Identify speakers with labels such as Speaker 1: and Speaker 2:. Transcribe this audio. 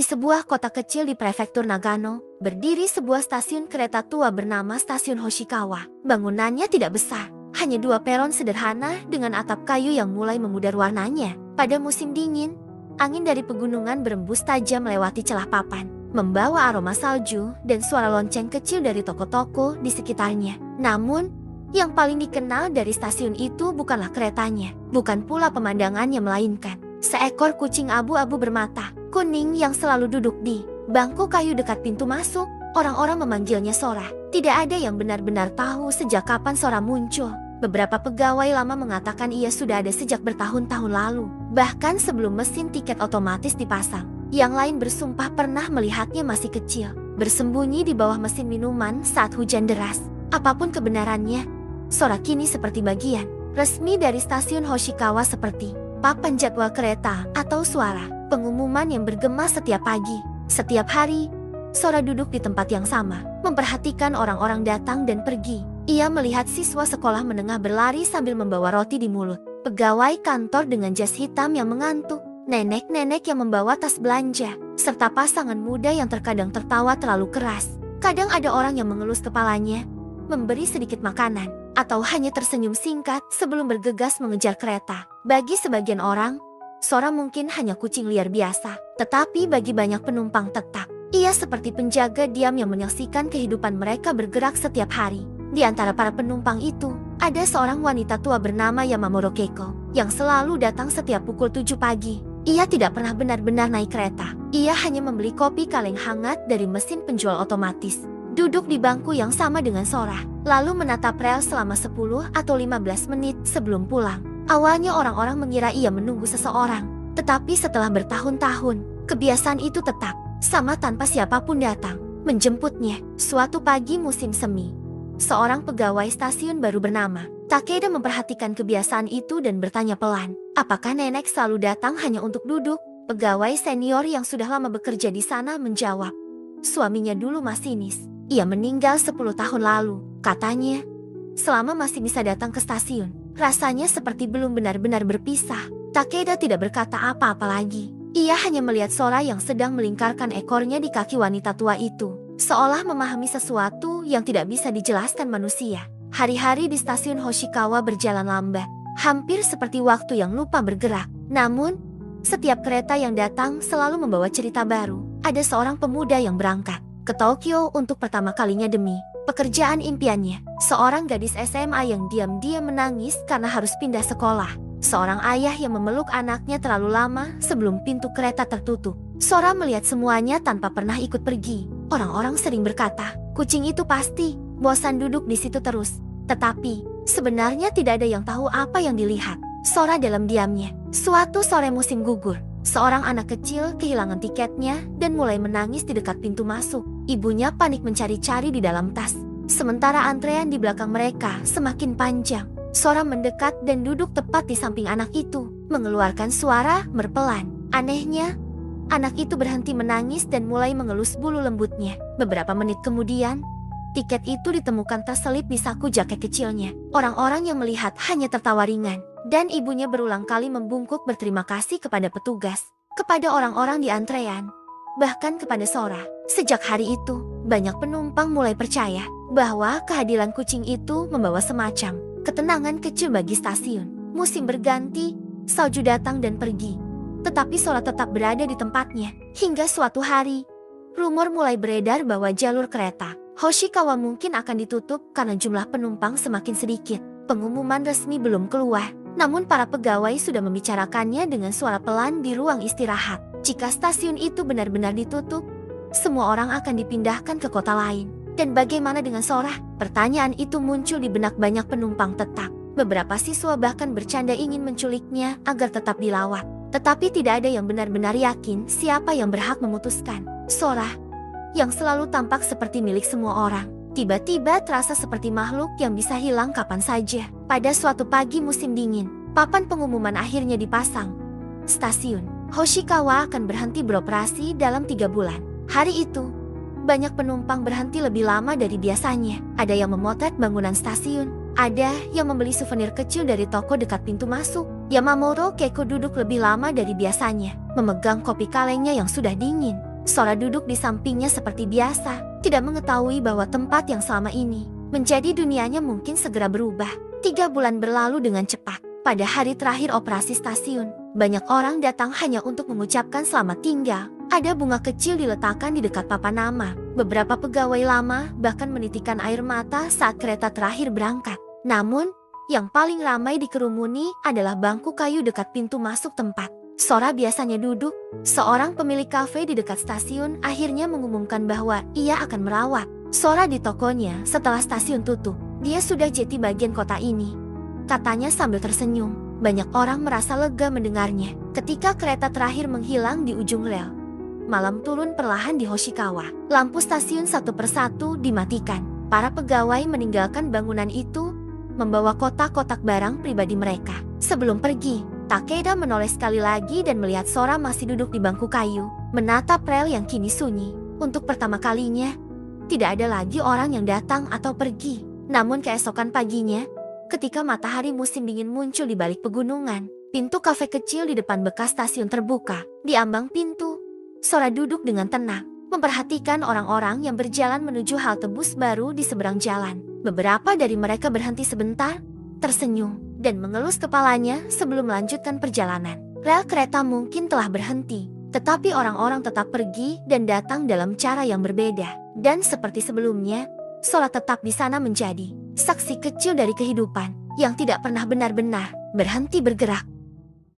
Speaker 1: Di sebuah kota kecil di prefektur Nagano, berdiri sebuah stasiun kereta tua bernama Stasiun Hoshikawa. Bangunannya tidak besar, hanya 2 peron sederhana dengan atap kayu yang mulai memudar warnanya. Pada musim dingin, angin dari pegunungan berembus tajam melewati celah papan, membawa aroma salju dan suara lonceng kecil dari toko-toko di sekitarnya. Namun, yang paling dikenal dari stasiun itu bukanlah keretanya, bukan pula pemandangannya, melainkan seekor kucing abu-abu bermata kuning yang selalu duduk di bangku kayu dekat pintu masuk. Orang-orang memanggilnya Sora. Tidak ada yang benar-benar tahu sejak kapan Sora muncul. Beberapa pegawai lama mengatakan ia sudah ada sejak bertahun-tahun lalu, bahkan sebelum mesin tiket otomatis dipasang. Yang lain bersumpah pernah melihatnya masih kecil, bersembunyi di bawah mesin minuman saat hujan deras. Apapun kebenarannya, Sora kini seperti bagian resmi dari stasiun Hoshikawa, seperti papan jadwal kereta atau suara pengumuman yang bergema setiap pagi. Setiap hari, Sora duduk di tempat yang sama, memperhatikan orang-orang datang dan pergi. Ia melihat siswa sekolah menengah berlari sambil membawa roti di mulut, pegawai kantor dengan jas hitam yang mengantuk, nenek-nenek yang membawa tas belanja, serta pasangan muda yang terkadang tertawa terlalu keras. Kadang ada orang yang mengelus kepalanya, memberi sedikit makanan, atau hanya tersenyum singkat sebelum bergegas mengejar kereta. Bagi sebagian orang, Sora mungkin hanya kucing liar biasa, tetapi bagi banyak penumpang tetap, ia seperti penjaga diam yang menyaksikan kehidupan mereka bergerak setiap hari. Di antara para penumpang itu, ada seorang wanita tua bernama Yamamuro Keiko, yang selalu datang setiap pukul 7 pagi. Ia tidak pernah benar-benar naik kereta. Ia hanya membeli kopi kaleng hangat dari mesin penjual otomatis, duduk di bangku yang sama dengan Sora, lalu menatap rel selama 10 atau 15 menit sebelum pulang. Awalnya orang-orang mengira ia menunggu seseorang, tetapi setelah bertahun-tahun, kebiasaan itu tetap sama tanpa siapapun datang menjemputnya. Suatu pagi musim semi, seorang pegawai stasiun baru bernama Takeda memperhatikan kebiasaan itu dan bertanya pelan, apakah nenek selalu datang hanya untuk duduk? Pegawai senior yang sudah lama bekerja di sana menjawab, suaminya dulu masinis. Ia meninggal 10 tahun lalu, katanya. Selama masih bisa datang ke stasiun, rasanya seperti belum benar-benar berpisah. Takeda tidak berkata apa-apa lagi. Ia hanya melihat Sora yang sedang melingkarkan ekornya di kaki wanita tua itu, seolah memahami sesuatu yang tidak bisa dijelaskan manusia. Hari-hari di stasiun Hoshikawa berjalan lambat, hampir seperti waktu yang lupa bergerak. Namun, setiap kereta yang datang selalu membawa cerita baru. Ada seorang pemuda yang berangkat ke Tokyo untuk pertama kalinya demi pekerjaan impiannya. Seorang gadis SMA yang diam-diam menangis karena harus pindah sekolah. Seorang ayah yang memeluk anaknya terlalu lama sebelum pintu kereta tertutup. Sora melihat semuanya tanpa pernah ikut pergi. Orang-orang sering berkata, kucing itu pasti bosan duduk di situ terus. Tetapi, sebenarnya tidak ada yang tahu apa yang dilihat Sora dalam diamnya. Suatu sore musim gugur, seorang anak kecil kehilangan tiketnya dan mulai menangis di dekat pintu masuk. Ibunya panik mencari-cari di dalam tas, sementara antrean di belakang mereka semakin panjang. Sora mendekat dan duduk tepat di samping anak itu, mengeluarkan suara merpelan. Anehnya, anak itu berhenti menangis dan mulai mengelus bulu lembutnya. Beberapa menit kemudian, tiket itu ditemukan terselip di saku jaket kecilnya. Orang-orang yang melihat hanya tertawa ringan, dan ibunya berulang kali membungkuk berterima kasih kepada petugas, kepada orang-orang di antrean, bahkan kepada Sora. Sejak hari itu, banyak penumpang mulai percaya bahwa kehadiran kucing itu membawa semacam ketenangan kecil bagi stasiun. Musim berganti, salju datang dan pergi, tetapi Sora tetap berada di tempatnya. Hingga suatu hari, rumor mulai beredar bahwa jalur kereta Hoshikawa mungkin akan ditutup karena jumlah penumpang semakin sedikit. Pengumuman resmi belum keluar, namun para pegawai sudah membicarakannya dengan suara pelan di ruang istirahat. Jika stasiun itu benar-benar ditutup, semua orang akan dipindahkan ke kota lain. Dan bagaimana dengan Sora? Pertanyaan itu muncul di benak banyak penumpang tetap. Beberapa siswa bahkan bercanda ingin menculiknya agar tetap dilawat. Tetapi tidak ada yang benar-benar yakin siapa yang berhak memutuskan. Sora, yang selalu tampak seperti milik semua orang, tiba-tiba terasa seperti makhluk yang bisa hilang kapan saja. Pada suatu pagi musim dingin, papan pengumuman akhirnya dipasang. Stasiun Hoshikawa akan berhenti beroperasi dalam 3 bulan. Hari itu, banyak penumpang berhenti lebih lama dari biasanya. Ada yang memotret bangunan stasiun, ada yang membeli souvenir kecil dari toko dekat pintu masuk. Yamamuro Keiko duduk lebih lama dari biasanya, memegang kopi kalengnya yang sudah dingin. Sora duduk di sampingnya seperti biasa, tidak mengetahui bahwa tempat yang selama ini menjadi dunianya mungkin segera berubah. 3 bulan berlalu dengan cepat. Pada hari terakhir operasi stasiun, banyak orang datang hanya untuk mengucapkan selamat tinggal. Ada bunga kecil diletakkan di dekat papan nama. Beberapa pegawai lama bahkan menitikan air mata saat kereta terakhir berangkat. Namun, yang paling ramai dikerumuni adalah bangku kayu dekat pintu masuk tempat Sora biasanya duduk. Seorang pemilik kafe di dekat stasiun akhirnya mengumumkan bahwa ia akan merawat Sora di tokonya setelah stasiun tutup. Dia sudah jadi bagian kota ini, katanya sambil tersenyum. Banyak orang merasa lega mendengarnya. Ketika kereta terakhir menghilang di ujung rel, malam turun perlahan di Hoshikawa. Lampu stasiun satu persatu dimatikan. Para pegawai meninggalkan bangunan itu, membawa kotak-kotak barang pribadi mereka. Sebelum pergi, Takeda menoleh sekali lagi dan melihat Sora masih duduk di bangku kayu, menatap rel yang kini sunyi. Untuk pertama kalinya, tidak ada lagi orang yang datang atau pergi. Namun keesokan paginya, ketika matahari musim dingin muncul di balik pegunungan, pintu kafe kecil di depan bekas stasiun terbuka. Di ambang pintu, Sora duduk dengan tenang, memperhatikan orang-orang yang berjalan menuju halte bus baru di seberang jalan. Beberapa dari mereka berhenti sebentar, tersenyum, dan mengelus kepalanya sebelum melanjutkan perjalanan. Rel kereta mungkin telah berhenti, tetapi orang-orang tetap pergi dan datang dalam cara yang berbeda. Dan seperti sebelumnya, Sora tetap di sana menjadi saksi kecil dari kehidupan yang tidak pernah benar-benar berhenti bergerak.